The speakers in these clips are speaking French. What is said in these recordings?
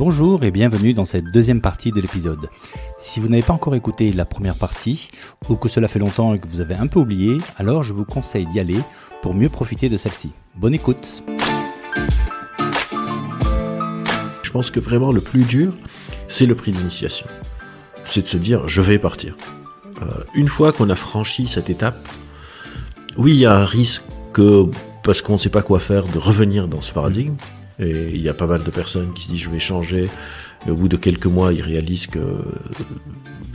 Bonjour et bienvenue dans cette deuxième partie de l'épisode. Si vous n'avez pas encore écouté la première partie, ou que cela fait longtemps et que vous avez un peu oublié, alors je vous conseille d'y aller pour mieux profiter de celle-ci. Bonne écoute. Je pense que vraiment le plus dur, c'est le prix d'initiation. C'est de se dire, je vais partir. Une fois qu'on a franchi cette étape, oui, il y a un risque que, parce qu'on ne sait pas quoi faire, de revenir dans ce paradigme. Et il y a pas mal de personnes qui se disent je vais changer, et au bout de quelques mois ils réalisent que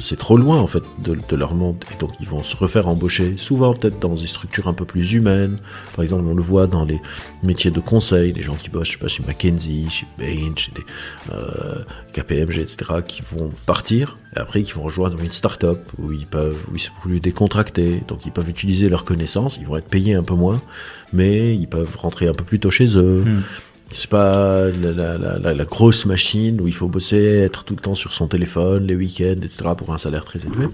c'est trop loin en fait de leur monde, et donc ils vont se refaire embaucher, souvent peut-être dans des structures un peu plus humaines. Par exemple, on le voit dans les métiers de conseil, des gens qui bossent, je sais pas, chez McKinsey, chez Bain, chez KPMG, etc., qui vont partir et après qui vont rejoindre une start-up où ils sont plus décontractés, donc ils peuvent utiliser leurs connaissances, ils vont être payés un peu moins, mais ils peuvent rentrer un peu plus tôt chez eux. C'est pas la grosse machine où il faut bosser, être tout le temps sur son téléphone, les week-ends, etc. pour un salaire très élevé.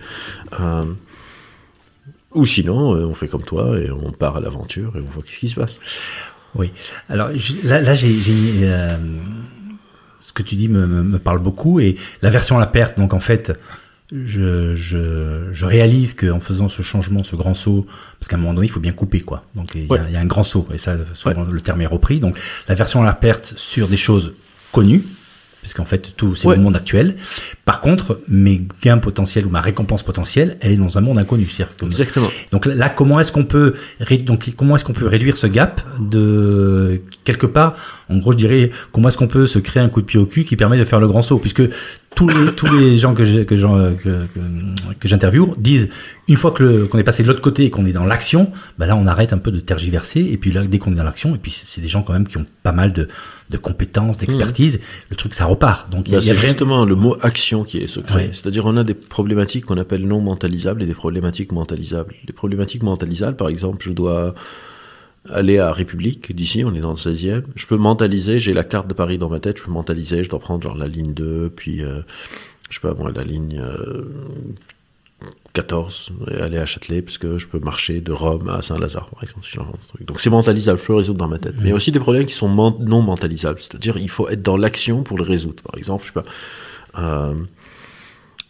Ou sinon, on fait comme toi et on part à l'aventure et on voit qu'est-ce qui se passe. Oui. Alors là ce que tu dis me parle beaucoup, et la version à la perte. Donc en fait, je réalise qu'en faisant ce changement, ce grand saut, parce qu'à un moment donné, il faut bien couper, quoi. Donc il y a un grand saut, et ça, souvent, le terme est repris. Donc la version à la perte sur des choses connues, puisqu'en fait, tout c'est le monde actuel. Par contre, mes gains potentiels ou ma récompense potentielle, elle est dans un monde inconnu. Exactement. Donc là, comment est-ce qu'on peut réduire ce gap de quelque part? En gros, je dirais, comment est-ce qu'on peut se créer un coup de pied au cul qui permet de faire le grand saut? Puisque tous les gens que j'interviewe disent, une fois qu'on est passé de l'autre côté et qu'on est dans l'action, bah là on arrête un peu de tergiverser, et puis là dès qu'on est dans l'action, et puis c'est des gens quand même qui ont pas mal de compétences, d'expertise, le truc ça repart. Donc c'est justement le mot action qui est secret. C'est-à-dire on a des problématiques qu'on appelle non mentalisables et des problématiques mentalisables. Les problématiques mentalisables, par exemple, je dois aller à République, d'ici, on est dans le 16e, je peux mentaliser, j'ai la carte de Paris dans ma tête, je peux mentaliser, je dois prendre genre la ligne 2, puis je sais pas moi, la ligne 14, et aller à Châtelet, parce que je peux marcher de Rome à Saint-Lazare, par exemple, si j'invente un truc. Donc c'est mentalisable, je peux le résoudre dans ma tête. Mais il y a aussi des problèmes qui sont non mentalisables, c'est-à-dire il faut être dans l'action pour le résoudre. Par exemple, je sais pas,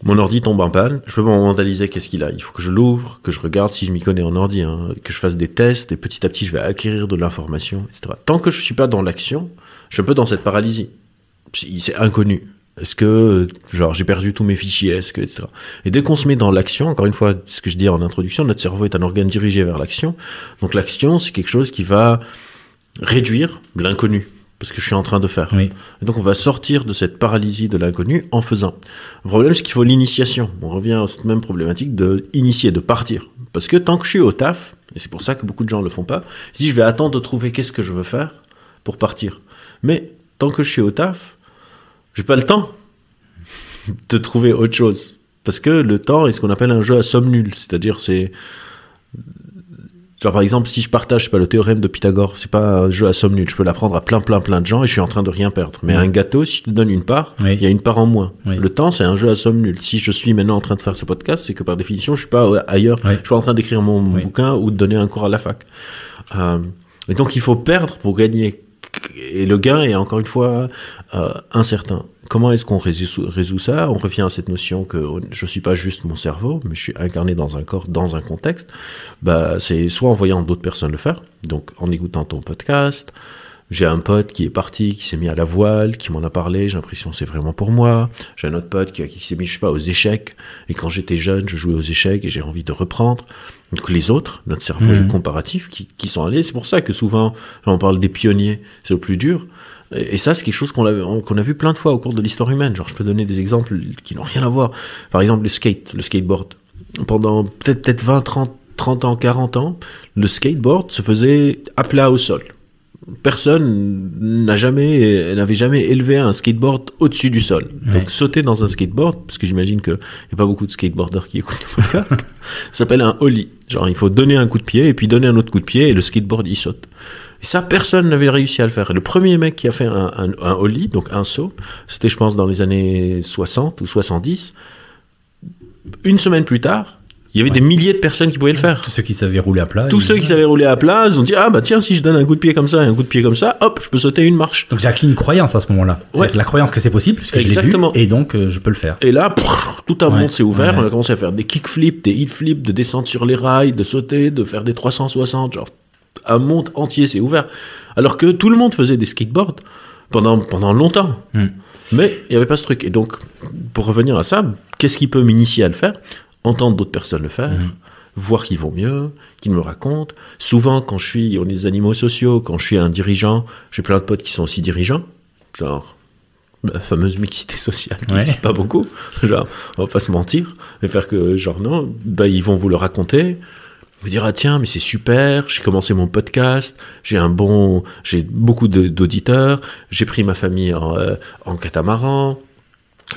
mon ordi tombe en panne, je peux pas mentaliser qu'est-ce qu'il a. Il faut que je l'ouvre, que je regarde si je m'y connais en ordi, que je fasse des tests, et petit à petit je vais acquérir de l'information, etc. Tant que je suis pas dans l'action, je suis un peu dans cette paralysie. C'est inconnu. Est-ce que, genre, j'ai perdu tous mes fichiers, etc. Et dès qu'on se met dans l'action, encore une fois, ce que je dis en introduction, notre cerveau est un organe dirigé vers l'action. Donc l'action, c'est quelque chose qui va réduire l'inconnu, parce que je suis en train de faire. Oui. Et donc on va sortir de cette paralysie de l'inconnu en faisant. Le problème, c'est qu'il faut l'initiation. On revient à cette même problématique de initier, de partir. Parce que tant que je suis au taf, et c'est pour ça que beaucoup de gens ne le font pas, si je vais attendre de trouver qu'est-ce que je veux faire pour partir. Mais tant que je suis au taf, j'ai pas le temps de trouver autre chose. Parce que le temps est ce qu'on appelle un jeu à somme nulle. C'est-à-dire, genre, par exemple, si je partage, le théorème de Pythagore, c'est pas un jeu à somme nulle. Je peux l'apprendre à plein de gens et je suis en train de rien perdre. Mais un gâteau, si je te donne une part, il y a une part en moins. Le temps, c'est un jeu à somme nulle. Si je suis maintenant en train de faire ce podcast, c'est que par définition, je suis pas ailleurs. Je suis pas en train d'écrire mon bouquin ou de donner un cours à la fac. Et donc, il faut perdre pour gagner. Et le gain est encore une fois incertain. Comment est-ce qu'on résout ça? On revient à cette notion que je ne suis pas juste mon cerveau, mais je suis incarné dans un corps, dans un contexte. C'est soit en voyant d'autres personnes le faire, donc en écoutant ton podcast. J'ai un pote qui est parti, qui s'est mis à la voile, qui m'en a parlé, j'ai l'impression que c'est vraiment pour moi. J'ai un autre pote qui s'est mis, je sais pas, aux échecs, et quand j'étais jeune, je jouais aux échecs et j'ai envie de reprendre. Donc les autres, notre cerveau est comparatif, qui sont allés. C'est pour ça que souvent, on parle des pionniers, c'est le plus dur. Et ça, c'est quelque chose qu'on a vu plein de fois au cours de l'histoire humaine. Genre, je peux donner des exemples qui n'ont rien à voir. Par exemple, le skateboard. Pendant peut-être 20, 30 ans, 40 ans, le skateboard se faisait à plat au sol. Personne n'avait jamais élevé un skateboard au-dessus du sol. Donc sauter dans un skateboard, parce que j'imagine qu'il n'y a pas beaucoup de skateboarders qui écoutent le podcast, ça s'appelle un ollie. Genre il faut donner un coup de pied et puis donner un autre coup de pied et le skateboard il saute. Et ça, personne n'avait réussi à le faire. Et le premier mec qui a fait un ollie, donc un saut, c'était je pense dans les années 60 ou 70. Une semaine plus tard, Il y avait des milliers de personnes qui pouvaient le faire. Tous ceux qui savaient rouler à plat. Tous ceux qui savaient rouler à plat, ils ont dit, ah bah tiens, si je donne un coup de pied comme ça et un coup de pied comme ça, hop, je peux sauter une marche. Donc j'ai acquis une croyance à ce moment-là. C'est la croyance que c'est possible, puisque je l'ai vu, et donc je peux le faire. Et là, tout un monde s'est ouvert, on a commencé à faire des kickflips, des hitflips, de descendre sur les rails, de sauter, de faire des 360, genre un monde entier s'est ouvert. Alors que tout le monde faisait des skateboards pendant longtemps. Mais il n'y avait pas ce truc. Et donc, pour revenir à ça, qu'est-ce qui peut m'initier à le faire ? Entendre d'autres personnes le faire, voir qu'ils vont mieux, qu'ils me racontent. Souvent, on est des animaux sociaux, quand je suis un dirigeant, j'ai plein de potes qui sont aussi dirigeants, genre la fameuse mixité sociale qui n'existe pas beaucoup, genre on va pas se mentir, et faire que genre non, ils vont vous le raconter, vous dire ah tiens mais c'est super, j'ai commencé mon podcast, j'ai beaucoup d'auditeurs, j'ai pris ma famille en catamaran.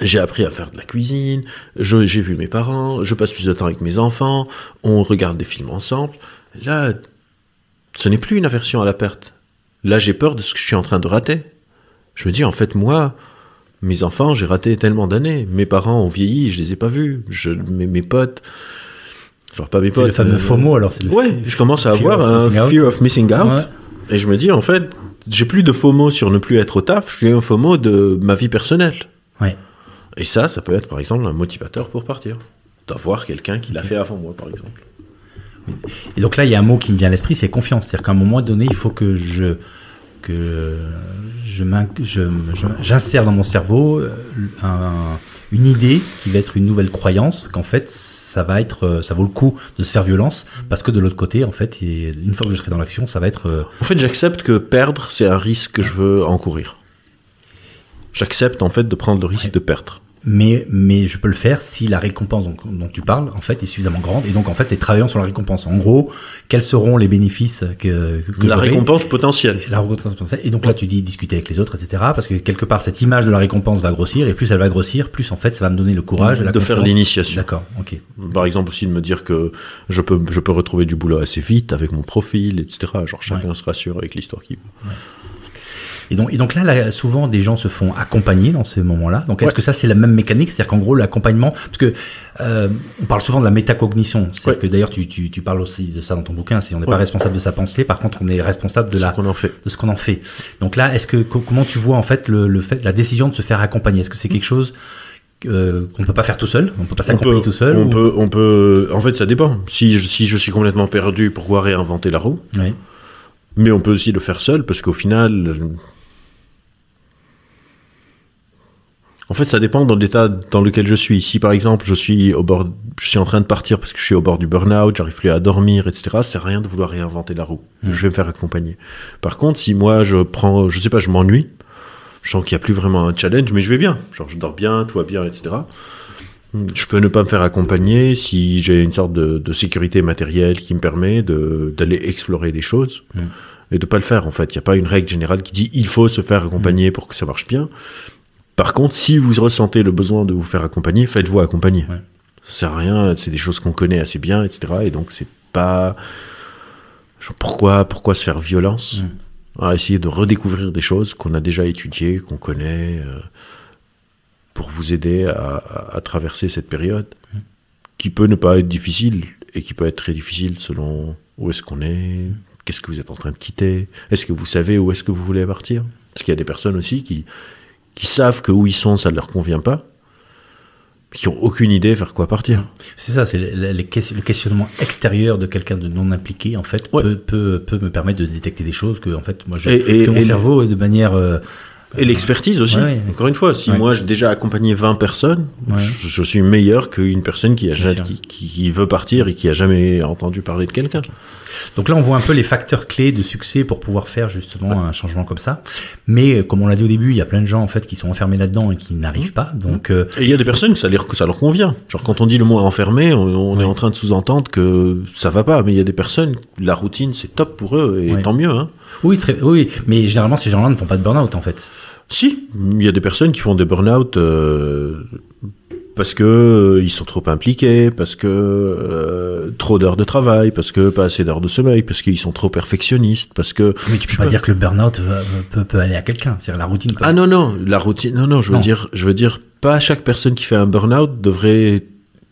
J'ai appris à faire de la cuisine, j'ai vu mes parents, je passe plus de temps avec mes enfants, on regarde des films ensemble. Là, ce n'est plus une aversion à la perte. Là, j'ai peur de ce que je suis en train de rater. Je me dis, en fait, moi, mes enfants, j'ai raté tellement d'années. Mes parents ont vieilli, je les ai pas vus. Mes potes, genre pas mes potes. C'est le fameux FOMO, alors. Je commence à avoir un fear of missing out. Ouais. Et je me dis, en fait, j'ai plus de FOMO sur ne plus être au taf, j'ai un FOMO de ma vie personnelle. Ouais. Et ça peut être par exemple un motivateur pour partir. D'avoir quelqu'un qui l'a fait avant moi, par exemple. Et donc là, il y a un mot qui me vient à l'esprit, c'est confiance. C'est-à-dire qu'à un moment donné, il faut que j'insère dans mon cerveau une idée qui va être une nouvelle croyance, qu'en fait, ça vaut le coup de se faire violence, parce que de l'autre côté, en fait, une fois que je serai dans l'action, ça va être... En fait, j'accepte que perdre, c'est un risque que je veux encourir. J'accepte, en fait, de prendre le risque de perdre. Mais je peux le faire si la récompense dont tu parles, en fait, est suffisamment grande. Et donc, en fait, c'est travaillant sur la récompense. En gros, quels seront les bénéfices que la récompense potentielle. La récompense potentielle. Et donc là, tu dis discuter avec les autres, etc. Parce que quelque part, cette image de la récompense va grossir. Et plus elle va grossir, plus, en fait, ça va me donner le courage. De faire l'initiation. D'accord, ok. Par exemple, aussi de me dire que je peux retrouver du boulot assez vite avec mon profil, etc. Genre, chacun se rassure avec l'histoire qu'il veut. Ouais. Et donc là, souvent, des gens se font accompagner dans ces moments-là. Donc, est-ce que ça, c'est la même mécanique ? C'est-à-dire qu'en gros, l'accompagnement... Parce que on parle souvent de la métacognition. C'est-à-dire que d'ailleurs, tu parles aussi de ça dans ton bouquin. On n'est pas responsable de sa pensée. Par contre, on est responsable de ce qu'on en fait. Donc là, comment tu vois, en fait, la décision de se faire accompagner ? Est-ce que c'est quelque chose qu'on ne peut pas faire tout seul ? On ne peut pas s'accompagner tout seul ? On peut... En fait, ça dépend. Si je suis complètement perdu, pourquoi réinventer la roue ? Oui. Mais on peut aussi le faire seul, parce qu'au final... En fait, ça dépend de l'état dans lequel je suis. Si, par exemple, je suis en train de partir parce que je suis au bord du burn-out, j'arrive plus à dormir, etc., ça sert à rien de vouloir réinventer la roue. Je vais me faire accompagner. Par contre, si moi, je m'ennuie, je sens qu'il n'y a plus vraiment un challenge, mais je vais bien. Genre, je dors bien, tout va bien, etc. Je peux ne pas me faire accompagner si j'ai une sorte de sécurité matérielle qui me permet d'aller explorer des choses et de ne pas le faire, en fait. Il n'y a pas une règle générale qui dit « il faut se faire accompagner pour que ça marche bien ». Par contre, si vous ressentez le besoin de vous faire accompagner, faites-vous accompagner. Ouais. Ça sert à rien, c'est des choses qu'on connaît assez bien, etc. Et donc, c'est pas... Genre, pourquoi se faire violence à essayer de redécouvrir des choses qu'on a déjà étudiées, qu'on connaît, pour vous aider à traverser cette période, qui peut ne pas être difficile, et qui peut être très difficile selon où est-ce qu'on est, qu'est-ce que vous êtes en train de quitter, est-ce que vous savez où est-ce que vous voulez partir ? Parce qu'il y a des personnes aussi qui savent que où ils sont, ça ne leur convient pas, qui n'ont aucune idée vers quoi partir. C'est ça, c'est le questionnement extérieur de quelqu'un de non impliqué, en fait, peut me permettre de détecter des choses que, en fait, moi, mon cerveau, de manière... et l'expertise aussi. Encore une fois, si moi, j'ai déjà accompagné 20 personnes, je suis meilleur qu'une personne qui veut partir et qui n'a jamais entendu parler de quelqu'un. Donc là, on voit un peu les facteurs clés de succès pour pouvoir faire justement un changement comme ça. Mais comme on l'a dit au début, il y a plein de gens en fait qui sont enfermés là-dedans et qui n'arrivent pas. Donc, et il y a des personnes que ça leur convient. Genre quand on dit le mot enfermé, on est en train de sous-entendre que ça va pas. Mais il y a des personnes, la routine c'est top pour eux et tant mieux. Hein. Oui, mais généralement ces gens-là ne font pas de burn-out en fait. Si, il y a des personnes qui font des burn-out parce que ils sont trop impliqués, parce que trop d'heures de travail, parce que pas assez d'heures de sommeil, parce qu'ils sont trop perfectionnistes, parce que... Mais tu peux pas dire que le burn-out peut aller à quelqu'un, c'est-à-dire la routine... Ah non, la routine... Non, je veux dire, pas chaque personne qui fait un burn-out devrait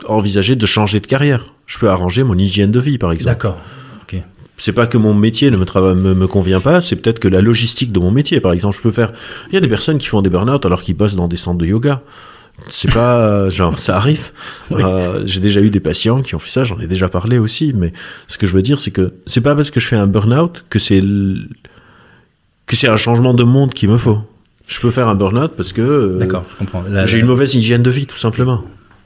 envisager de changer de carrière. je peux arranger mon hygiène de vie, par exemple. D'accord. Ok. C'est pas que mon métier ne me convient pas, c'est peut-être que la logistique de mon métier, par exemple, il y a des personnes qui font des burn-out alors qu'ils bossent dans des centres de yoga. C'est pas, genre, ça arrive. Oui. J'ai déjà eu des patients qui ont fait ça, j'en ai déjà parlé aussi, mais ce que je veux dire, c'est que c'est pas parce que je fais un burn-out que c'est un changement de monde qu'il me faut. Je peux faire un burn-out parce que d'accord, je comprends. J'ai une mauvaise hygiène de vie, tout simplement.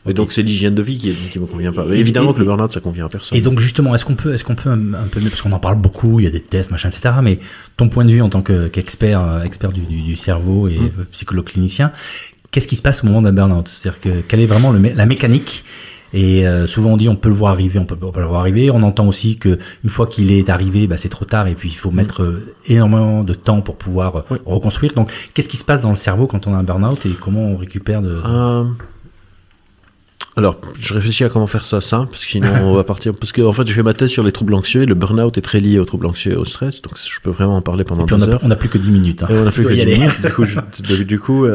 Et donc c'est l'hygiène de vie qui me convient pas. Mais évidemment que le burn-out ça convient à personne. Et donc justement, est-ce qu'on peut un peu, parce qu'on en parle beaucoup, il y a des tests, machin, etc. Mais ton point de vue en tant qu'expert du cerveau et psychologue clinicien, qu'est-ce qui se passe au moment d'un burn-out? C'est-à-dire que quelle est vraiment la mécanique? Et souvent on dit on peut le voir arriver, on peut pas le voir arriver. On entend aussi que une fois qu'il est arrivé, c'est trop tard et puis il faut mettre énormément de temps pour pouvoir reconstruire. Donc qu'est-ce qui se passe dans le cerveau quand on a un burn-out et comment on récupère Alors, je réfléchis à comment faire ça simple, parce que sinon on va partir. Parce que en fait, j'ai fait ma thèse sur les troubles anxieux et le burn-out est très lié aux troubles anxieux et au stress, donc je peux vraiment en parler pendant 2 heures. On n'a plus que 10 minutes. Hein. On n'a plus que 10 minutes. Du coup,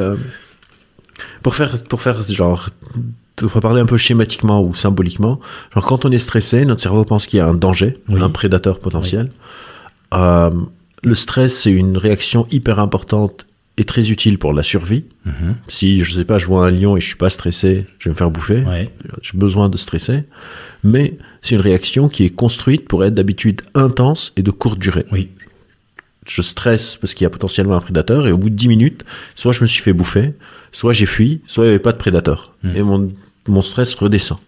pour faire genre, on va parler un peu schématiquement ou symboliquement. Genre, quand on est stressé, notre cerveau pense qu'il y a un danger, un prédateur potentiel. Le stress, c'est une réaction hyper importante est très utile pour la survie. Si, je sais pas, je vois un lion et je suis pas stressé, je vais me faire bouffer. J'ai besoin de stresser. Mais c'est une réaction qui est construite pour être d'habitude intense et de courte durée. Je stresse parce qu'il y a potentiellement un prédateur et au bout de 10 minutes, soit je me suis fait bouffer, soit j'ai fui, soit il n'y avait pas de prédateur. Et mon stress redescend.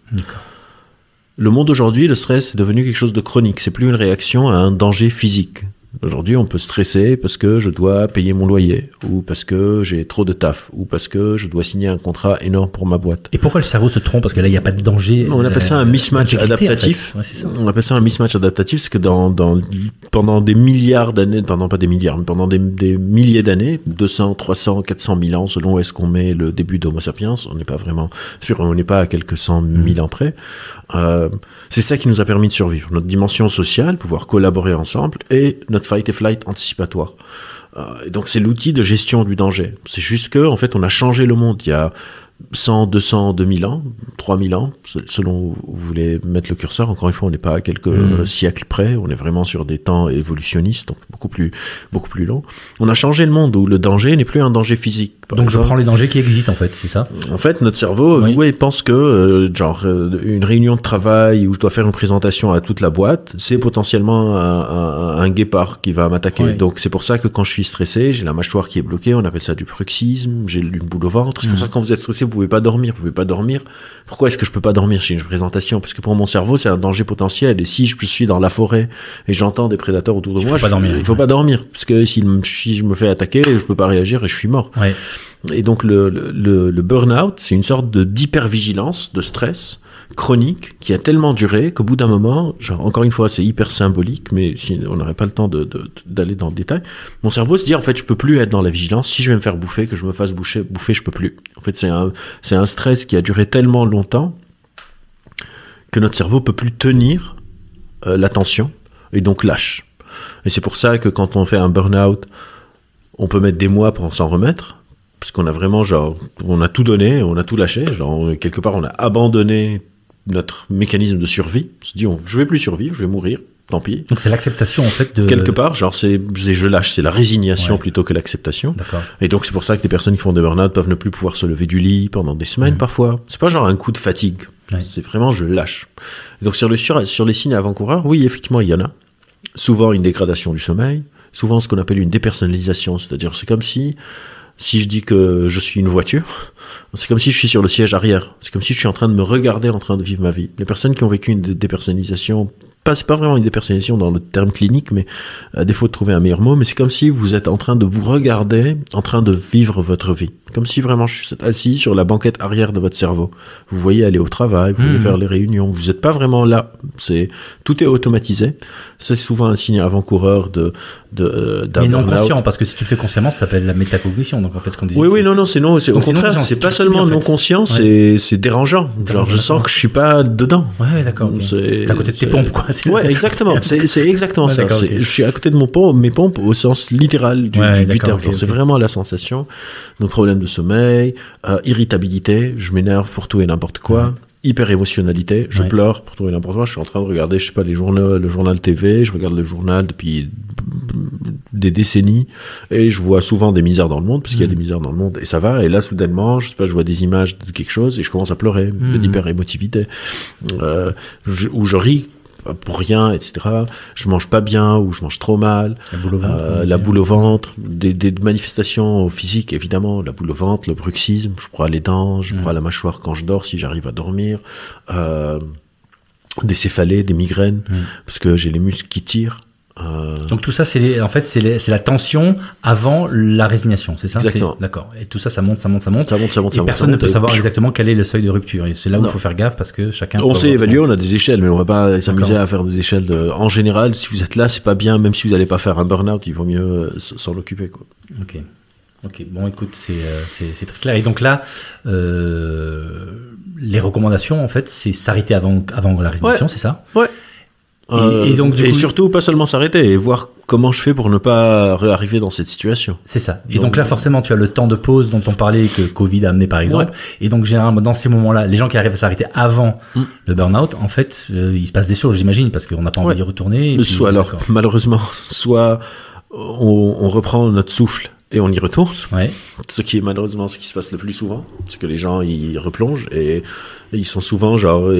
Le monde aujourd'hui, le stress est devenu quelque chose de chronique. C'est plus une réaction à un danger physique. Aujourd'hui, on peut stresser parce que je dois payer mon loyer, ou parce que j'ai trop de taf, ou parce que je dois signer un contrat énorme pour ma boîte. Et pourquoi le cerveau se trompe? Parce que là, il n'y a pas de danger. On appelle ça un mismatch adaptatif. En fait. C'est ça. On appelle ça un mismatch adaptatif, c'est que pendant des milliards d'années, pas des milliards, mais pendant des milliers d'années, 200, 300, 400 000 ans, selon où est-ce qu'on met le début d'Homo sapiens, on n'est pas vraiment sûr, on n'est pas à quelques 100 000 ans près. C'est ça qui nous a permis de survivre. Notre dimension sociale, pouvoir collaborer ensemble, et notre fight et flight anticipatoire. Et donc c'est l'outil de gestion du danger. C'est juste que, en fait, on a changé le monde. Il y a 100, 200, 2000 ans, 3000 ans, selon où vous voulez mettre le curseur. Encore une fois, on n'est pas à quelques siècles près, on est vraiment sur des temps évolutionnistes, donc beaucoup plus long. On a changé le monde où le danger n'est plus un danger physique. Donc je prends les dangers qui existent, en fait, c'est ça? En fait, notre cerveau, pense que, une réunion de travail où je dois faire une présentation à toute la boîte, c'est potentiellement un guépard qui va m'attaquer. Donc c'est pour ça que quand je suis stressé, j'ai la mâchoire qui est bloquée, on appelle ça du bruxisme, j'ai une boule au ventre. C'est pour ça que quand vous êtes stressé, vous pouvez pas dormir. Pourquoi est-ce que je peux pas dormir chez une présentation? Parce que pour mon cerveau, c'est un danger potentiel. Et si je suis dans la forêt et j'entends des prédateurs autour de moi, il faut pas dormir. Parce que si je me fais attaquer, je peux pas réagir et je suis mort. Et donc le burn-out, c'est une sorte d'hypervigilance, de stress chronique qui a tellement duré qu'au bout d'un moment, encore une fois, c'est hyper symbolique, mais si on n'aurait pas le temps d'aller dans le détail, mon cerveau se dit, en fait, je peux plus être dans la vigilance. Si je vais me faire bouffer, que je me fasse bouffer, je peux plus. En fait, c'est un stress qui a duré tellement longtemps que notre cerveau peut plus tenir l'attention et donc lâche. Et c'est pour ça que quand on fait un burn-out, on peut mettre des mois pour s'en remettre, parce qu'on a vraiment, on a tout donné, on a tout lâché, quelque part, on a abandonné notre mécanisme de survie. On se dit, je vais plus survivre, je vais mourir, tant pis. Donc c'est l'acceptation, en fait, de... Quelque part, je lâche, c'est la résignation plutôt que l'acceptation. D'accord. Et donc c'est pour ça que des personnes qui font des burn-out peuvent ne plus pouvoir se lever du lit pendant des semaines parfois. C'est pas un coup de fatigue, c'est vraiment, je lâche. Et donc sur les signes avant-coureurs, oui, effectivement, il y en a. Souvent une dégradation du sommeil, souvent ce qu'on appelle une dépersonnalisation, c'est-à-dire c'est comme si je dis que je suis une voiture, c'est comme si je suis sur le siège arrière. C'est comme si je suis en train de me regarder en train de vivre ma vie. Les personnes qui ont vécu une dépersonnalisation, c'est pas vraiment une dépersonnalisation dans le terme clinique, mais à défaut de trouver un meilleur mot, mais c'est comme si vous êtes en train de vous regarder, en train de vivre votre vie. Comme si vraiment je suis assis sur la banquette arrière de votre cerveau. Vous voyez aller au travail, vous voyez faire les réunions, vous n'êtes pas vraiment là. Tout est automatisé. C'est souvent un signe avant-coureur d'un mais non conscient, parce que si tu le fais consciemment, ça s'appelle la métacognition. Donc en fait, ce qu'on dit. Oui, non, au contraire, c'est pas seulement non conscient, c'est dérangeant. Je sens que je suis pas dedans. Ouais, d'accord. T'es à côté de tes pompes, quoi. Ouais, exactement. C'est exactement ça. Je suis à côté de mes pompes au sens littéral du terme. C'est vraiment la sensation. Donc problème de sommeil, irritabilité, je m'énerve pour tout et n'importe quoi. hyper émotionnalité. Je pleure pour trouver n'importe quoi. Je suis en train de regarder, je sais pas, le journal TV. Je regarde le journal depuis des décennies et je vois souvent des misères dans le monde, parce qu'il y a des misères dans le monde et ça va. Et là, soudainement, je sais pas, je vois des images de quelque chose et je commence à pleurer de l'hyper émotivité. Où je ris pour rien, etc. Je mange pas bien ou je mange trop mal. La boule au ventre, des manifestations physiques, évidemment. La boule au ventre, le bruxisme, je broie les dents, je broie la mâchoire quand je dors, si j'arrive à dormir. Des céphalées, des migraines, parce que j'ai les muscles qui tirent. Donc tout ça, c'est la tension avant la résignation, c'est ça? Exactement. D'accord. Et tout ça, ça monte. Et personne ne peut savoir exactement quel est le seuil de rupture. Et c'est là où il faut faire gaffe, parce que chacun... On sait évaluer, on a des échelles, mais on va pas s'amuser à faire des échelles En général, si vous êtes là, c'est pas bien, même si vous n'allez pas faire un burn-out, il vaut mieux s'en occuper, quoi. Ok. Bon, écoute, c'est très clair. Et donc là, les recommandations, en fait, c'est s'arrêter avant la résignation, c'est ça? Ouais. Et donc, et surtout, pas seulement s'arrêter, et voir comment je fais pour ne pas arriver dans cette situation. C'est ça. Et donc là, forcément, tu as le temps de pause dont on parlait, que Covid a amené, par exemple. Et donc, généralement, dans ces moments-là, les gens qui arrivent à s'arrêter avant le burn-out, en fait, il se passe des choses, j'imagine, parce qu'on n'a pas envie d'y retourner. Malheureusement, soit on reprend notre souffle et on y retourne. Ce qui est malheureusement ce qui se passe le plus souvent, c'est que les gens y replongent et ils sont souvent genre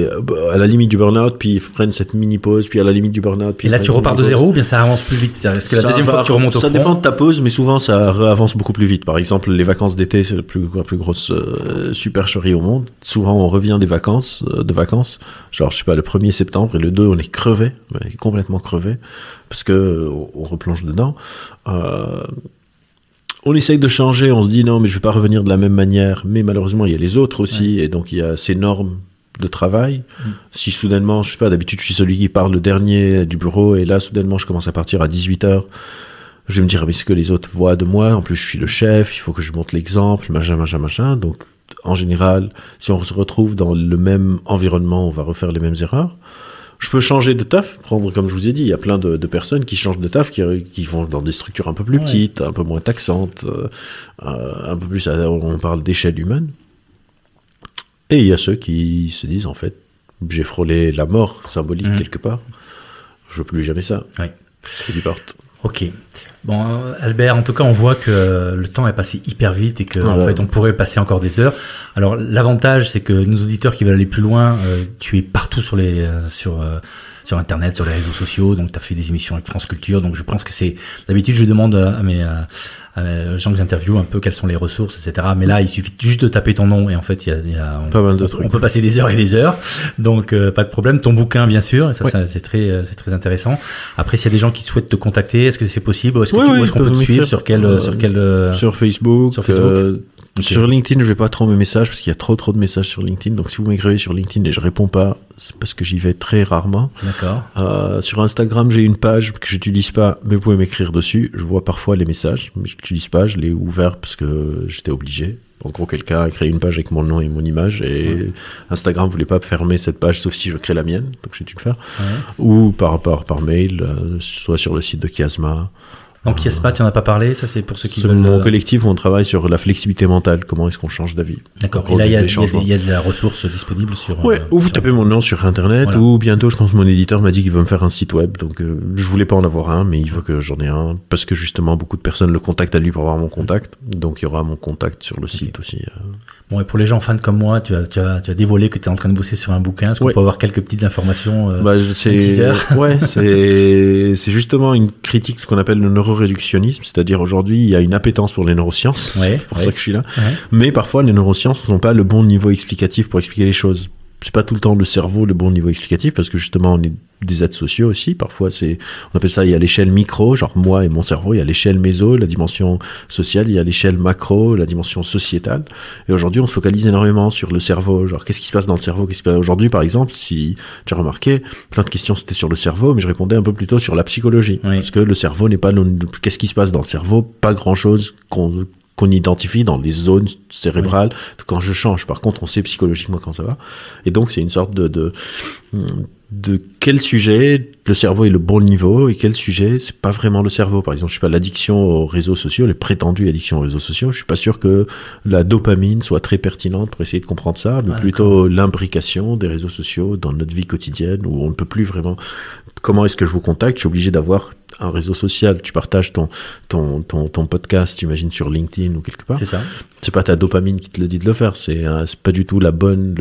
à la limite du burn-out, puis ils prennent cette mini pause, puis à la limite du burn-out. Puis et là tu repars de zéro ou bien ça avance plus vite? Est-ce que la deuxième fois que tu remontes au front? Ça dépend de ta pause, mais souvent ça avance beaucoup plus vite. Par exemple, les vacances d'été, c'est la plus grosse supercherie au monde. Souvent on revient de vacances, genre je sais pas, le 1er septembre et le 2 on est crevé, complètement crevé, parce que on replonge dedans. On essaye de changer, on se dit non mais je vais pas revenir de la même manière, mais malheureusement il y a les autres aussi, et donc il y a ces normes de travail. Si soudainement, je sais pas, d'habitude je suis celui qui parle le dernier du bureau, et là soudainement je commence à partir à 18h, je vais me dire mais ce que les autres voient de moi, en plus je suis le chef, il faut que je montre l'exemple, machin, donc en général, si on se retrouve dans le même environnement, on va refaire les mêmes erreurs. Je peux changer de taf, prendre, comme je vous ai dit, il y a plein de personnes qui changent de taf, qui vont dans des structures un peu plus petites, un peu moins taxantes, un peu plus, on parle d'échelle humaine. Et il y a ceux qui se disent, en fait, j'ai frôlé la mort symbolique quelque part, je veux plus jamais ça. C'est du porte. Ok. Bon, Albert, en tout cas, on voit que le temps est passé hyper vite et qu'en fait, on pourrait passer encore des heures. Alors, l'avantage, c'est que nos auditeurs qui veulent aller plus loin, tu es partout sur Internet, sur les réseaux sociaux. Donc, tu as fait des émissions avec France Culture. Donc, je pense que c'est... D'habitude, je demande à mes gens que j'interviewe un peu quelles sont les ressources, etc. Mais là, il suffit juste de taper ton nom et en fait, pas mal de trucs. On peut passer des heures et des heures. Donc, pas de problème. Ton bouquin, bien sûr. Et ça, c'est très intéressant. Après, s'il y a des gens qui souhaitent te contacter, est-ce que c'est possible? Est-ce qu'on peut te suivre sur sur Facebook. Sur Facebook. Sur LinkedIn, je vais pas trop mes messages parce qu'il y a trop de messages sur LinkedIn. Donc, si vous m'écrivez sur LinkedIn et je réponds pas, c'est parce que j'y vais très rarement. D'accord. Sur Instagram, j'ai une page que j'utilise pas, mais vous pouvez m'écrire dessus. Je vois parfois les messages, mais je l'utilise pas. Je l'ai ouvert parce que j'étais obligé. En gros, quelqu'un a créé une page avec mon nom et mon image et Instagram voulait pas fermer cette page sauf si je crée la mienne. Donc, j'ai dû le faire. Ou par mail, soit sur le site de Chiasma. Donc Chiasma, tu n'en as pas parlé, ça c'est pour ceux qui veulent... C'est mon collectif où on travaille sur la flexibilité mentale, comment est-ce qu'on change d'avis. D'accord, et là il y a de la ressource disponible sur... ou vous tapez mon nom sur Internet, ou bientôt je pense que mon éditeur m'a dit qu'il veut me faire un site web, donc je voulais pas en avoir un, mais il veut que j'en ai un, parce que justement beaucoup de personnes le contactent à lui pour avoir mon contact, donc il y aura mon contact sur le site aussi. Bon, et pour les gens fans comme moi, tu as dévoilé que tu es en train de bosser sur un bouquin. Est-ce qu'on peut avoir quelques petites informations c'est justement une critique, ce qu'on appelle le neuroréductionnisme, c'est-à-dire aujourd'hui, il y a une appétence pour les neurosciences, c'est pour ça que je suis là. Mais parfois, les neurosciences n'ont pas le bon niveau explicatif pour expliquer les choses. C'est pas tout le temps le cerveau le bon niveau explicatif parce que justement on est des êtres sociaux aussi. Parfois on appelle ça, il y a l'échelle micro, genre moi et mon cerveau, il y a l'échelle méso, la dimension sociale, il y a l'échelle macro, la dimension sociétale. Et aujourd'hui on se focalise énormément sur le cerveau, genre qu'est-ce qui se passe dans le cerveau, aujourd'hui par exemple, si tu as remarqué, plein de questions c'était sur le cerveau, mais je répondais un peu plutôt sur la psychologie, parce que le cerveau n'est pas qu'est-ce qui se passe dans le cerveau, pas grand chose qu'on identifie dans les zones cérébrales quand je change. Par contre, on sait psychologiquement quand ça va. Et donc, c'est une sorte de quel sujet le cerveau est le bon niveau et quel sujet c'est pas vraiment le cerveau. Par exemple, je sais pas, l'addiction aux réseaux sociaux, les prétendues addictions aux réseaux sociaux, je suis pas sûr que la dopamine soit très pertinente pour essayer de comprendre ça, mais plutôt l'imbrication des réseaux sociaux dans notre vie quotidienne où on ne peut plus vraiment... Comment est-ce que je vous contacte? Je suis obligé d'avoir un réseau social. Tu partages ton podcast, j'imagine, sur LinkedIn ou quelque part. C'est ça. C'est pas ta dopamine qui te le dit de le faire. C'est pas du tout la bonne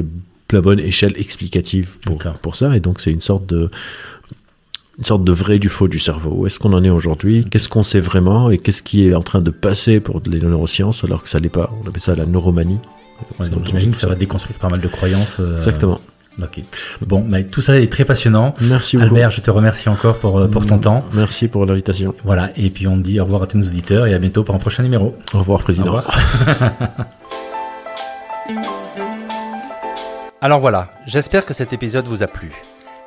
échelle explicative pour ça. Et donc, c'est une sorte de vrai du faux du cerveau. Où est-ce qu'on en est aujourd'hui? Qu'est-ce qu'on sait vraiment? Et qu'est-ce qui est en train de passer pour les neurosciences alors que ça l'est pas? On appelle ça la neuromanie. Ouais, donc j'imagine que ça va déconstruire pas mal de croyances. Exactement. Ok. Bon, mais tout ça est très passionnant. Merci beaucoup. Albert, je te remercie encore pour ton temps. Merci pour l'invitation. Voilà. Et puis on dit au revoir à tous nos auditeurs et à bientôt pour un prochain numéro. Au revoir, président. Au revoir. Alors voilà, j'espère que cet épisode vous a plu.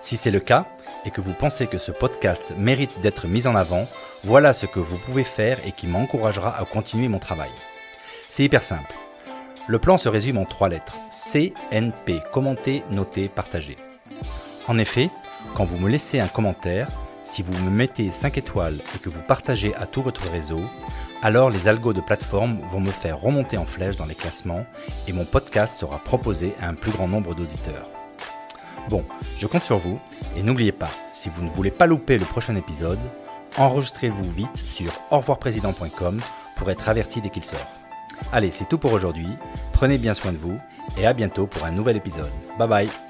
Si c'est le cas et que vous pensez que ce podcast mérite d'être mis en avant, voilà ce que vous pouvez faire et qui m'encouragera à continuer mon travail. C'est hyper simple. Le plan se résume en 3 lettres. CNP, commenter, noter, partager. En effet, quand vous me laissez un commentaire, si vous me mettez 5 étoiles et que vous partagez à tout votre réseau, alors les algos de plateforme vont me faire remonter en flèche dans les classements et mon podcast sera proposé à un plus grand nombre d'auditeurs. Bon, je compte sur vous et n'oubliez pas, si vous ne voulez pas louper le prochain épisode, enregistrez-vous vite sur aurevoirprésident.com pour être averti dès qu'il sort. Allez, c'est tout pour aujourd'hui, prenez bien soin de vous et à bientôt pour un nouvel épisode. Bye bye.